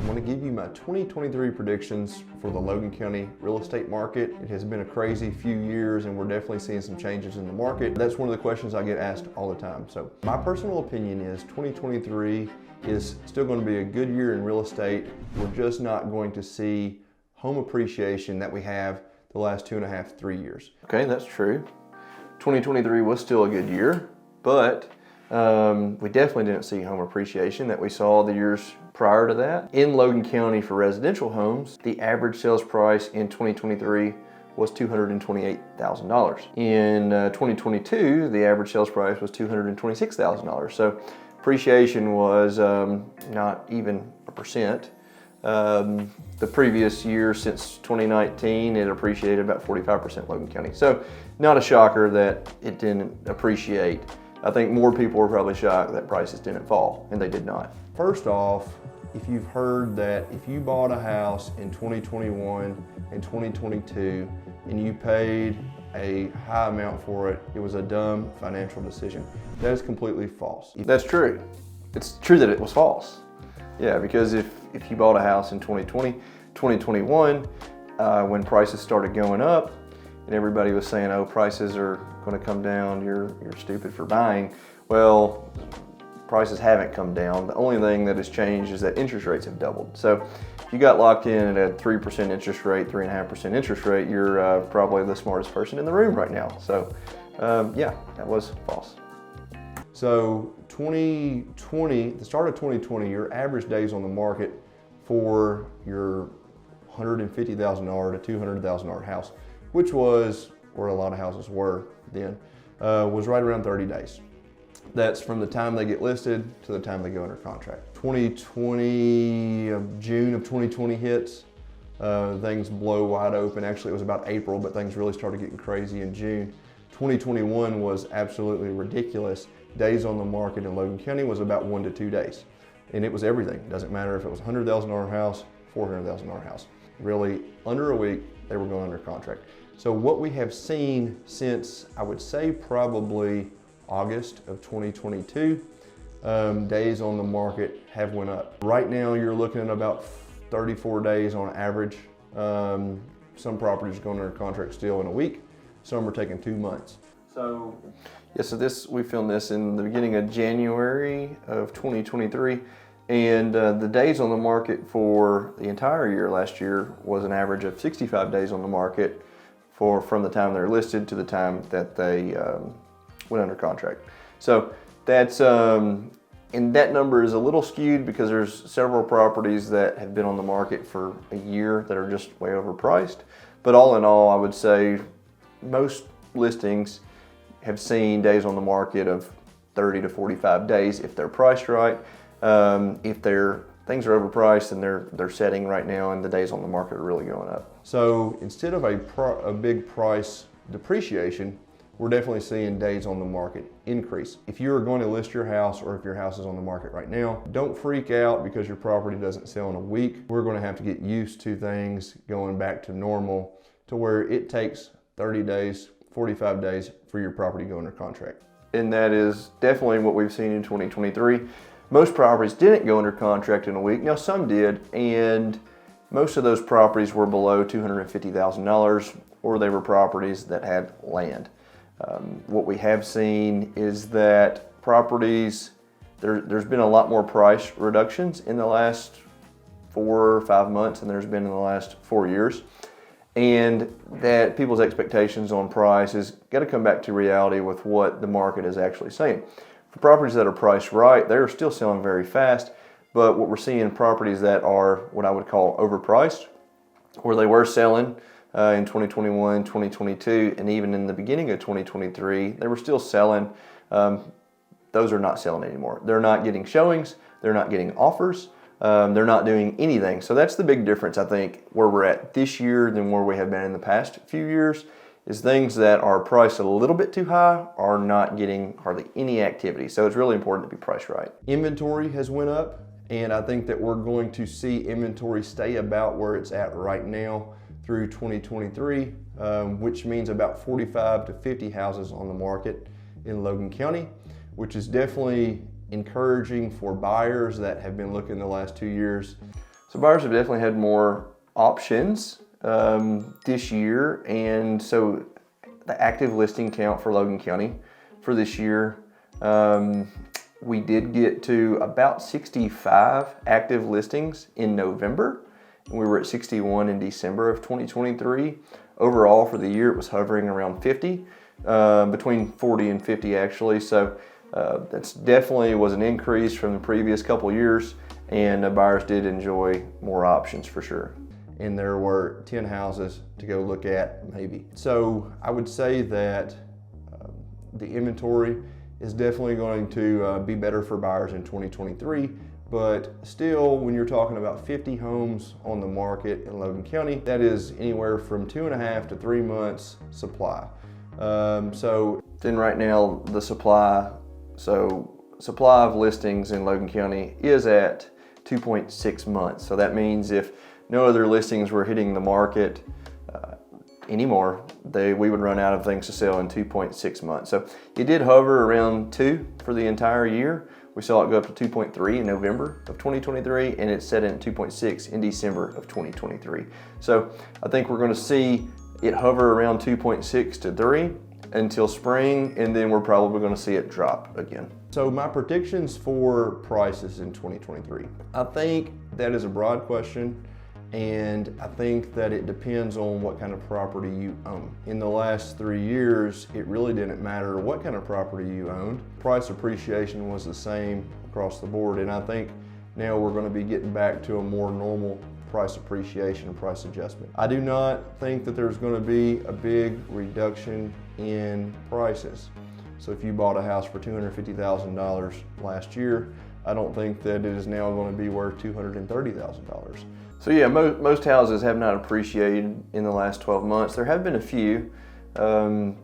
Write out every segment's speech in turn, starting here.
I'm going to give you my 2023 predictions for the Logan County real estate market. It has been a crazy few years and we're definitely seeing some changes in the market. That's one of the questions I get asked all the time. So my personal opinion is 2023 is still going to be a good year in real estate. We're just not going to see home appreciation that we have the last 2.5, 3 years. Okay, that's true. 2023 was still a good year, but we definitely didn't see home appreciation that we saw the years prior to that. In Logan County for residential homes, the average sales price in 2023 was $228,000. In 2022, the average sales price was $226,000. So appreciation was not even a percent. The previous year, since 2019, it appreciated about 45% Logan County. So not a shocker that it didn't appreciate. I think more people were probably shocked that prices didn't fall, and they did not. First off, if you've heard that if you bought a house in 2021 and 2022 and you paid a high amount for it, it was a dumb financial decision. That is completely false. That's true. It's true that it was false. Yeah, because if you bought a house in 2020, 2021, when prices started going up and everybody was saying, oh, prices are going to come down, you're stupid for buying. Well, prices haven't come down. The only thing that has changed is that interest rates have doubled. So if you got locked in at a 3% interest rate, 3.5% interest rate, you're probably the smartest person in the room right now. So yeah, that was false. So 2020, the start of 2020, your average days on the market for your $150,000 to $200,000 house, which was where a lot of houses were then, was right around 30 days. That's from the time they get listed to the time they go under contract. 2020, June of 2020 hits, things blow wide open. Actually, it was about April, but things really started getting crazy in June. 2021 was absolutely ridiculous. Days on the market in Logan County was about 1 to 2 days. And it was everything. It doesn't matter if it was a $100,000 house, $400,000 house. Really, under a week, they were going under contract. So what we have seen since, I would say probably August of 2022, days on the market have went up. Right now, you're looking at about 34 days on average. Some properties are going under contract still in a week. Some are taking 2 months. So yeah, so we filmed this in the beginning of January of 2023, and the days on the market for the entire year last year was an average of 65 days on the market from the time they're listed to the time that they went under contract. So that's, and that number is a little skewed because there's several properties that have been on the market for a year that are just way overpriced. But all in all, I would say most listings have seen days on the market of 30 to 45 days if they're priced right. If things are overpriced and they're setting right now and the days on the market are really going up. So instead of a big price depreciation, we're definitely seeing days on the market increase. If you're going to list your house or if your house is on the market right now, don't freak out because your property doesn't sell in a week. We're going to have to get used to things going back to normal to where it takes 30 days, 45 days for your property to go under contract. And that is definitely what we've seen in 2023. Most properties didn't go under contract in a week. Now some did, and most of those properties were below $250,000 or they were properties that had land. What we have seen is that properties, there's been a lot more price reductions in the last 4 or 5 months than there's been in the last 4 years. And that people's expectations on price is got to come back to reality with what the market is actually saying. For properties that are priced right, they're still selling very fast, but what we're seeing properties that are what I would call overpriced, where they were selling in 2021, 2022, and even in the beginning of 2023, they were still selling. Those are not selling anymore. They're not getting showings, they're not getting offers. They're not doing anything. So that's the big difference, I think, where we're at this year than where we have been in the past few years, is things that are priced a little bit too high are not getting hardly any activity. So it's really important to be priced right. Inventory has went up, and I think that we're going to see inventory stay about where it's at right now through 2023, which means about 45 to 50 houses on the market in Logan County, which is definitely encouraging for buyers that have been looking the last 2 years. So buyers have definitely had more options this year, and so the active listing count for Logan County for this year, we did get to about 65 active listings in November, and we were at 61 in December of 2023. Overall for the year, it was hovering around 50, between 40 and 50 actually. So that's definitely was an increase from the previous couple of years, and buyers did enjoy more options for sure. And there were 10 houses to go look at, maybe. So I would say that the inventory is definitely going to be better for buyers in 2023, but still, when you're talking about 50 homes on the market in Logan County, that is anywhere from 2.5 to 3 months supply. So then right now, the supply of listings in Logan County is at 2.6 months. So that means if no other listings were hitting the market anymore, we would run out of things to sell in 2.6 months. So it did hover around 2 for the entire year. We saw it go up to 2.3 in November of 2023, and it's set in 2.6 in December of 2023. So I think we're going to see it hover around 2.6 to 3 until spring, and then we're probably going to see it drop again. So my predictions for prices in 2023, I think that is a broad question, and I think that it depends on what kind of property you own. In the last 3 years, it really didn't matter what kind of property you owned. Price appreciation was the same across the board, and I think now we're going to be getting back to a more normal price appreciation and price adjustment. I do not think that there's going to be a big reduction in prices. So if you bought a house for $250,000 last year, I don't think that it is now going to be worth $230,000. So yeah, most houses have not appreciated in the last 12 months. There have been a few.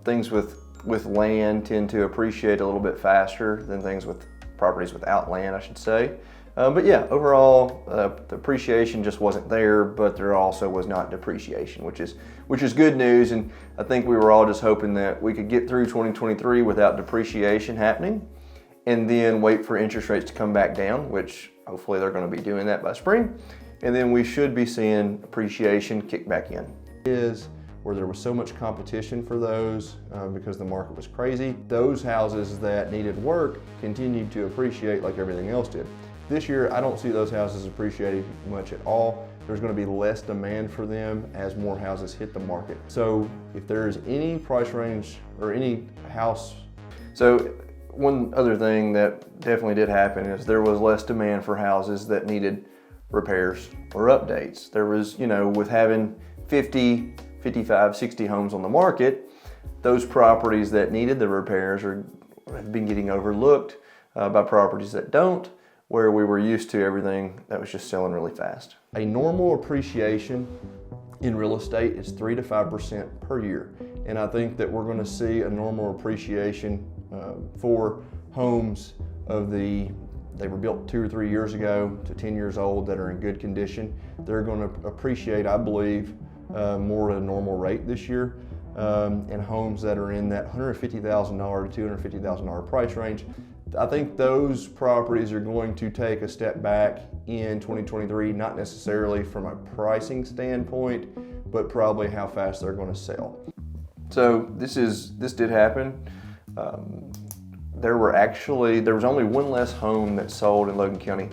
Things with land tend to appreciate a little bit faster than things with properties without land, I should say. But yeah, overall, the appreciation just wasn't there, but there also was not depreciation, which is good news. And I think we were all just hoping that we could get through 2023 without depreciation happening, and then wait for interest rates to come back down, which hopefully they're going to be doing that by spring. And then we should be seeing appreciation kick back in. Is where there was so much competition for those because the market was crazy. Those houses that needed work continued to appreciate like everything else did. This year, I don't see those houses appreciating much at all. There's going to be less demand for them as more houses hit the market. So if there's any price range or any house. So one other thing that definitely did happen is there was less demand for houses that needed repairs or updates. There was, with having 50, 55, 60 homes on the market, those properties that needed the repairs have been getting overlooked by properties that don't, where we were used to everything that was just selling really fast. A normal appreciation in real estate is 3 to 5% per year. And I think that we're going to see a normal appreciation for homes they were built 2 or 3 years ago to 10 years old that are in good condition. They're going to appreciate, I believe, more at a normal rate this year. And homes that are in that $150,000 to $250,000 price range, I think those properties are going to take a step back in 2023, not necessarily from a pricing standpoint, but probably how fast they're going to sell. So this did happen. There was only one less home that sold in Logan County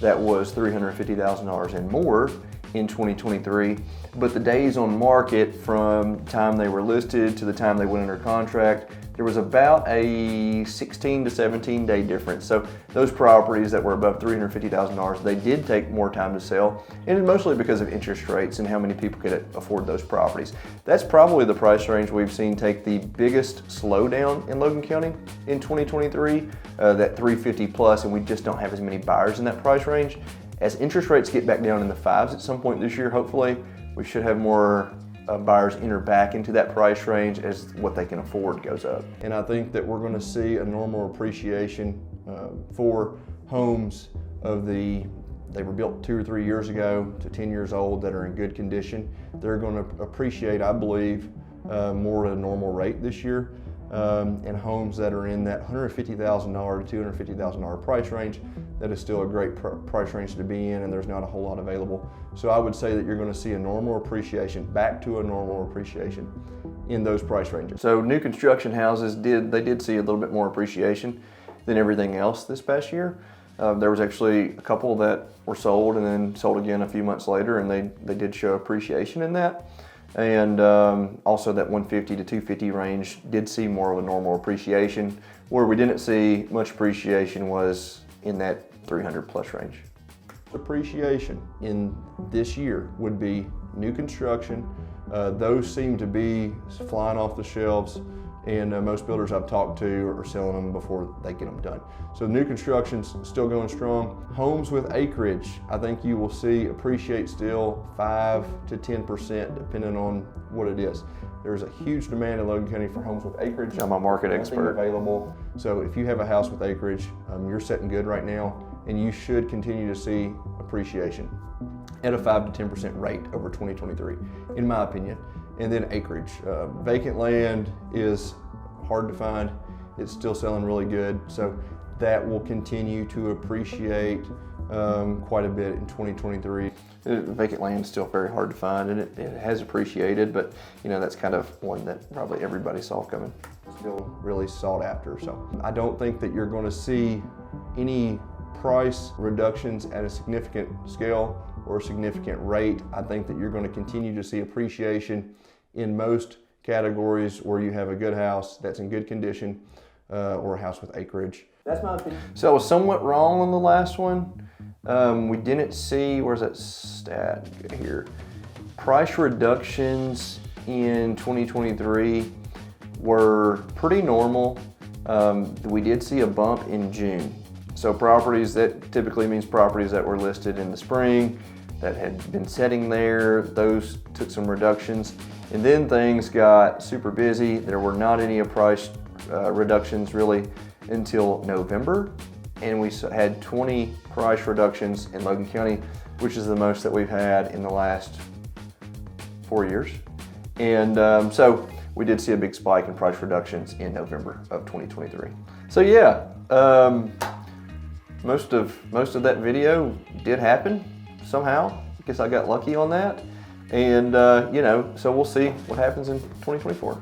that was $350,000 and more in 2023, but the days on market from the time they were listed to the time they went under contract, there was about a 16 to 17 day difference. So those properties that were above $350,000, they did take more time to sell, and mostly because of interest rates and how many people could afford those properties. That's probably the price range we've seen take the biggest slowdown in Logan County in 2023, that 350 plus, and we just don't have as many buyers in that price range. As interest rates get back down in the 5s at some point this year, hopefully, we should have more buyers enter back into that price range as what they can afford goes up. And I think that we're going to see a normal appreciation for homes they were built 2 or 3 years ago to 10 years old that are in good condition. They're going to appreciate, I believe, more at a normal rate this year. and homes that are in that $150,000 to $250,000 price range. That is still a great price range to be in, and there's not a whole lot available. So I would say that you're going to see a normal appreciation, back to a normal appreciation in those price ranges. So new construction houses did see a little bit more appreciation than everything else this past year. There was actually a couple that were sold and then sold again a few months later, and they did show appreciation in that. And also that 150 to 250 range did see more of a normal appreciation. Where we didn't see much appreciation was in that 300 plus range. Appreciation in this year would be new construction. Those seem to be flying off the shelves, and most builders I've talked to are selling them before they get them done. So new construction's still going strong. Homes with acreage, I think you will see appreciate still 5 to 10% depending on what it is. There's a huge demand in Logan County for homes with acreage. I'm a market expert. Available. So if you have a house with acreage, you're sitting good right now, and you should continue to see appreciation at a 5 to 10% rate over 2023, in my opinion. And then acreage. Vacant land is hard to find. It's still selling really good. So that will continue to appreciate quite a bit in 2023. Vacant land is still very hard to find, and it has appreciated, but that's kind of one that probably everybody saw coming. Still really sought after. So I don't think that you're going to see any price reductions at a significant scale or a significant rate. I think that you're going to continue to see appreciation in most categories where you have a good house that's in good condition or a house with acreage. That's my opinion. So I was somewhat wrong on the last one. We didn't see, where's that stat here? Price reductions in 2023 were pretty normal. We did see a bump in June. So properties, that typically means properties that were listed in the spring that had been sitting there, those took some reductions. And then things got super busy. There were not any price reductions really until November. And we had 20 price reductions in Logan County, which is the most that we've had in the last 4 years. And so we did see a big spike in price reductions in November of 2023. So yeah, most of that video did happen somehow. I guess I got lucky on that. And so we'll see what happens in 2024.